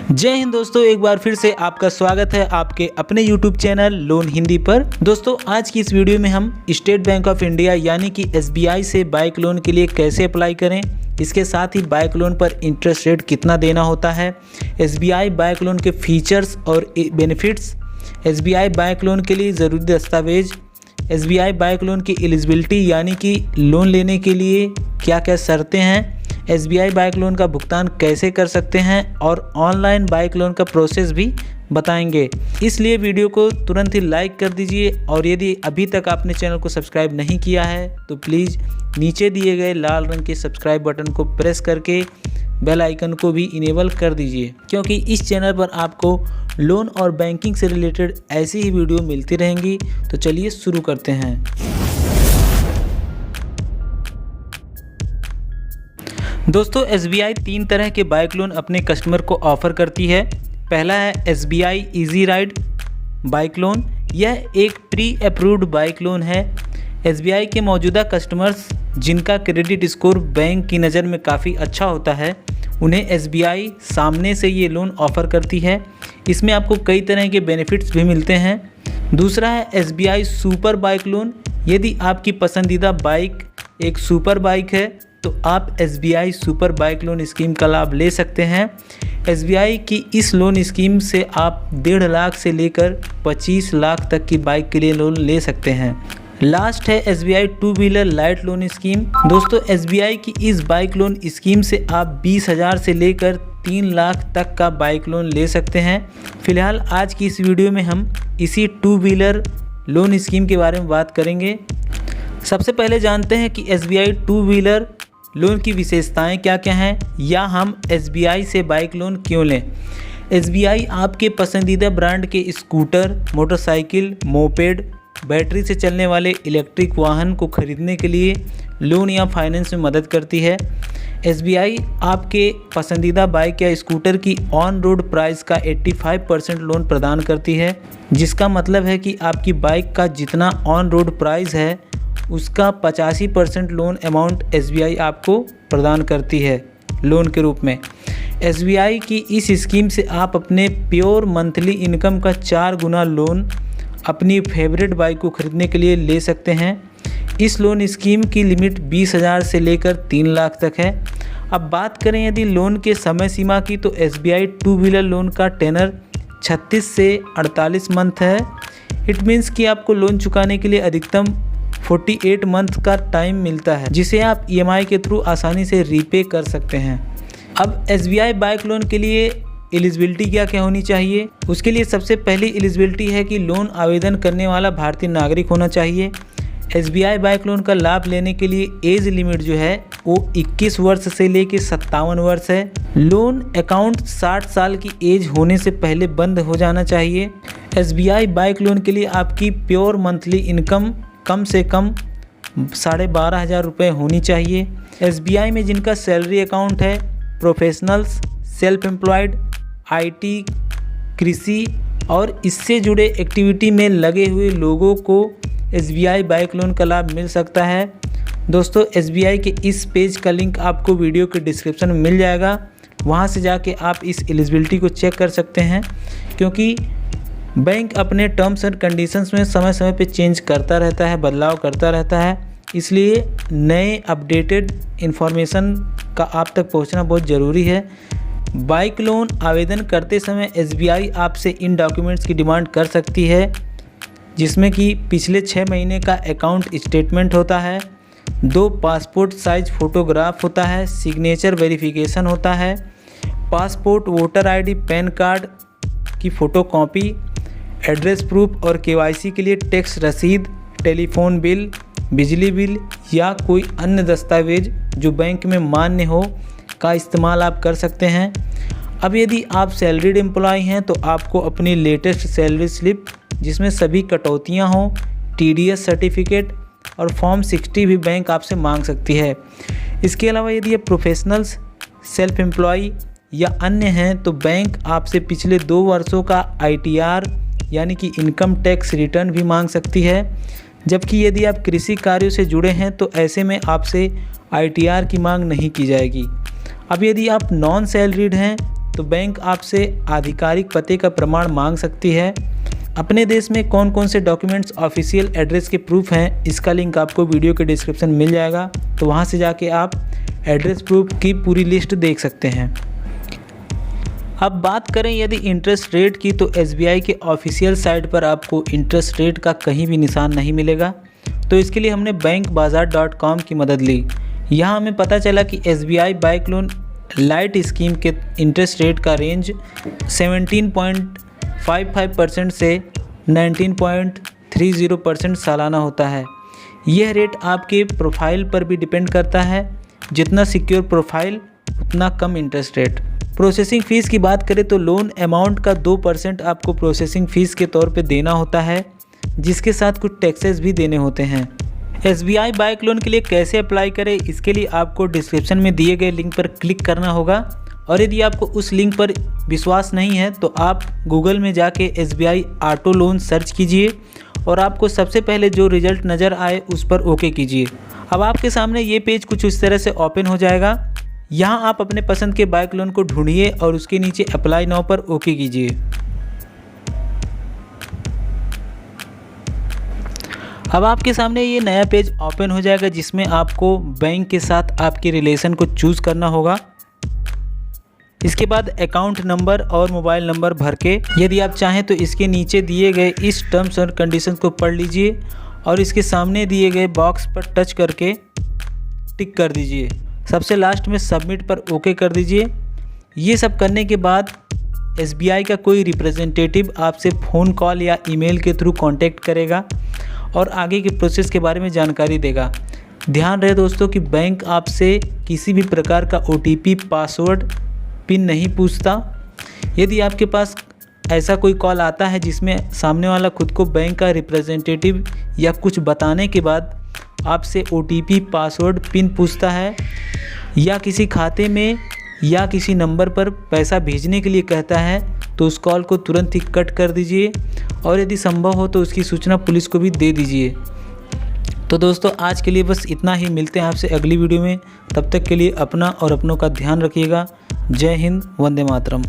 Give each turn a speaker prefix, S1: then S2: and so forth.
S1: जय हिंद दोस्तों, एक बार फिर से आपका स्वागत है आपके अपने YouTube चैनल लोन हिंदी पर। दोस्तों आज की इस वीडियो में हम स्टेट बैंक ऑफ इंडिया यानी कि SBI से बाइक लोन के लिए कैसे अप्लाई करें, इसके साथ ही बाइक लोन पर इंटरेस्ट रेट कितना देना होता है, SBI बाइक लोन के फीचर्स और बेनिफिट्स, SBI बाइक लोन के लिए ज़रूरी दस्तावेज, SBI बाइक लोन की एलिजिबिलिटी यानी कि लोन लेने के लिए क्या क्या शर्तें हैं, SBI बाइक लोन का भुगतान कैसे कर सकते हैं और ऑनलाइन बाइक लोन का प्रोसेस भी बताएंगे। इसलिए वीडियो को तुरंत ही लाइक कर दीजिए और यदि अभी तक आपने चैनल को सब्सक्राइब नहीं किया है तो प्लीज़ नीचे दिए गए लाल रंग के सब्सक्राइब बटन को प्रेस करके बेल आइकन को भी इनेबल कर दीजिए, क्योंकि इस चैनल पर आपको लोन और बैंकिंग से रिलेटेड ऐसी ही वीडियो मिलती रहेंगी। तो चलिए शुरू करते हैं। दोस्तों SBI 3 तरह के बाइक लोन अपने कस्टमर को ऑफ़र करती है। पहला है SBI easy ride bike loan. यह एक प्री अप्रूव्ड बाइक लोन है। SBI के मौजूदा कस्टमर्स जिनका क्रेडिट स्कोर बैंक की नज़र में काफ़ी अच्छा होता है, उन्हें SBI सामने से ये लोन ऑफ़र करती है। इसमें आपको कई तरह के बेनिफिट्स भी मिलते हैं। दूसरा है SBI सुपर बाइक लोन। यदि आपकी पसंदीदा बाइक एक सुपर बाइक है तो आप SBI super bike loan scheme का लाभ ले सकते हैं। SBI की इस लोन स्कीम से आप 1.5 लाख से लेकर 25 लाख तक की बाइक के लिए लोन ले सकते हैं। लास्ट है SBI two wheeler light loan scheme. दोस्तों SBI की इस बाइक लोन स्कीम से आप 20,000 से लेकर 3 लाख तक का बाइक लोन ले सकते हैं। फिलहाल आज की इस वीडियो में हम इसी टू व्हीलर लोन स्कीम के बारे में बात करेंगे। सबसे पहले जानते हैं कि SBI टू व्हीलर लोन की विशेषताएं क्या क्या हैं या हम SBI से बाइक लोन क्यों लें। SBI आपके पसंदीदा ब्रांड के स्कूटर, मोटरसाइकिल, मोपेड, बैटरी से चलने वाले इलेक्ट्रिक वाहन को खरीदने के लिए लोन या फाइनेंस में मदद करती है। SBI आपके पसंदीदा बाइक या स्कूटर की ऑन रोड प्राइस का 85% लोन प्रदान करती है, जिसका मतलब है कि आपकी बाइक का जितना ऑन रोड प्राइस है उसका 85% लोन अमाउंट SBI आपको प्रदान करती है लोन के रूप में। SBI की इस स्कीम से आप अपने प्योर मंथली इनकम का 4 गुना लोन अपनी फेवरेट बाइक को खरीदने के लिए ले सकते हैं। इस लोन स्कीम की लिमिट 20,000 से लेकर 3 लाख तक है। अब बात करें यदि लोन के समय सीमा की, तो SBI टू व्हीलर लोन का टेनर 36 से 48 मंथ है। इट मीन्स कि आपको लोन चुकाने के लिए अधिकतम 48 मंथ का टाइम मिलता है, जिसे आप EMI के थ्रू आसानी से रीपे कर सकते हैं। अब SBI बाइक लोन के लिए एलिजिबिलिटी क्या क्या होनी चाहिए। उसके लिए सबसे पहली एलिजिबिलिटी है कि लोन आवेदन करने वाला भारतीय नागरिक होना चाहिए। SBI बाइक लोन का लाभ लेने के लिए एज लिमिट जो है वो 21 वर्ष से लेकर 57 वर्ष है। लोन अकाउंट 60 साल की एज होने से पहले बंद हो जाना चाहिए। SBI बाइक लोन के लिए आपकी प्योर मंथली इनकम कम से कम 12,500 रुपये होनी चाहिए। SBI में जिनका सैलरी अकाउंट है, प्रोफेशनल्स, सेल्फ एम्प्लॉयड, IT, कृषि और इससे जुड़े एक्टिविटी में लगे हुए लोगों को SBI बाइक लोन का लाभ मिल सकता है। दोस्तों SBI के इस पेज का लिंक आपको वीडियो के डिस्क्रिप्शन में मिल जाएगा, वहां से जाके आप इस एलिजिबिलिटी को चेक कर सकते हैं, क्योंकि बैंक अपने टर्म्स एंड कंडीशंस में समय समय पे चेंज करता रहता है, बदलाव करता रहता है। इसलिए नए अपडेटेड इन्फॉर्मेशन का आप तक पहुंचना बहुत ज़रूरी है। बाइक लोन आवेदन करते समय SBI आपसे इन डॉक्यूमेंट्स की डिमांड कर सकती है, जिसमें कि पिछले 6 महीने का अकाउंट स्टेटमेंट होता है, 2 पासपोर्ट साइज फ़ोटोग्राफ होता है, सिग्नेचर वेरिफिकेशन होता है, passport, voter ID, pan card की फ़ोटो कॉपी, एड्रेस प्रूफ और KYC के लिए टैक्स रसीद, टेलीफोन बिल, बिजली बिल या कोई अन्य दस्तावेज जो बैंक में मान्य हो का इस्तेमाल आप कर सकते हैं। अब यदि आप सैलरीड एम्प्लॉय हैं तो आपको अपनी लेटेस्ट सैलरी स्लिप जिसमें सभी कटौतियां हों, TDS सर्टिफिकेट और फॉर्म 60 भी बैंक आपसे मांग सकती है। इसके अलावा यदि आप प्रोफेशनल्स, सेल्फ एम्प्लॉय या अन्य हैं तो बैंक आपसे पिछले 2 वर्षों का ITR यानी कि इनकम टैक्स रिटर्न भी मांग सकती है। जबकि यदि आप कृषि कार्यों से जुड़े हैं तो ऐसे में आपसे ITR की मांग नहीं की जाएगी। अब यदि आप नॉन सैलरीड हैं तो बैंक आपसे आधिकारिक पते का प्रमाण मांग सकती है। अपने देश में कौन कौन से डॉक्यूमेंट्स ऑफिशियल एड्रेस के प्रूफ हैं, इसका लिंक आपको वीडियो के डिस्क्रिप्शन में मिल जाएगा, तो वहां से जाके आप एड्रेस प्रूफ की पूरी लिस्ट देख सकते हैं। अब बात करें यदि इंटरेस्ट रेट की, तो SBI के ऑफिशियल साइट पर आपको इंटरेस्ट रेट का कहीं भी निशान नहीं मिलेगा। तो इसके लिए हमने bankbazaar.com की मदद ली। यहाँ हमें पता चला कि SBI bike loan light scheme के इंटरेस्ट रेट का रेंज 17.55% से 19.30% सालाना होता है। यह रेट आपके प्रोफाइल पर भी डिपेंड करता है, जितना सिक्योर प्रोफाइल उतना कम इंटरेस्ट रेट। प्रोसेसिंग फ़ीस की बात करें तो लोन अमाउंट का 2% आपको प्रोसेसिंग फ़ीस के तौर पे देना होता है, जिसके साथ कुछ टैक्सेस भी देने होते हैं। SBI बाइक लोन के लिए कैसे अप्लाई करें, इसके लिए आपको डिस्क्रिप्शन में दिए गए लिंक पर क्लिक करना होगा, और यदि आपको उस लिंक पर विश्वास नहीं है तो आप गूगल में जाके SBI ऑटो लोन सर्च कीजिए और आपको सबसे पहले जो रिज़ल्ट नज़र आए उस पर ओके कीजिए। अब आपके सामने ये पेज कुछ इस तरह से ओपन हो जाएगा। यहाँ आप अपने पसंद के बाइक लोन को ढूंढिए और उसके नीचे अप्लाई नाउ पर ओके कीजिए। अब आपके सामने ये नया पेज ओपन हो जाएगा, जिसमें आपको बैंक के साथ आपके रिलेशन को चूज़ करना होगा। इसके बाद अकाउंट नंबर और मोबाइल नंबर भर के, यदि आप चाहें तो इसके नीचे दिए गए इस टर्म्स और कंडीशंस को पढ़ लीजिए और इसके सामने दिए गए बॉक्स पर टच करके टिक कर दीजिए। सबसे लास्ट में सबमिट पर ओके कर दीजिए। ये सब करने के बाद SBI का कोई रिप्रेजेंटेटिव आपसे फ़ोन कॉल या ईमेल के थ्रू कांटेक्ट करेगा और आगे के प्रोसेस के बारे में जानकारी देगा। ध्यान रहे दोस्तों कि बैंक आपसे किसी भी प्रकार का OTP, पासवर्ड, पिन नहीं पूछता। यदि आपके पास ऐसा कोई कॉल आता है जिसमें सामने वाला खुद को बैंक का रिप्रेजेंटेटिव या कुछ बताने के बाद आपसे OTP, पासवर्ड, पिन पूछता है या किसी खाते में या किसी नंबर पर पैसा भेजने के लिए कहता है, तो उस कॉल को तुरंत ही कट कर दीजिए और यदि संभव हो तो उसकी सूचना पुलिस को भी दे दीजिए। तो दोस्तों आज के लिए बस इतना ही। मिलते हैं आपसे अगली वीडियो में। तब तक के लिए अपना और अपनों का ध्यान रखिएगा। जय हिंद, वंदे मातरम।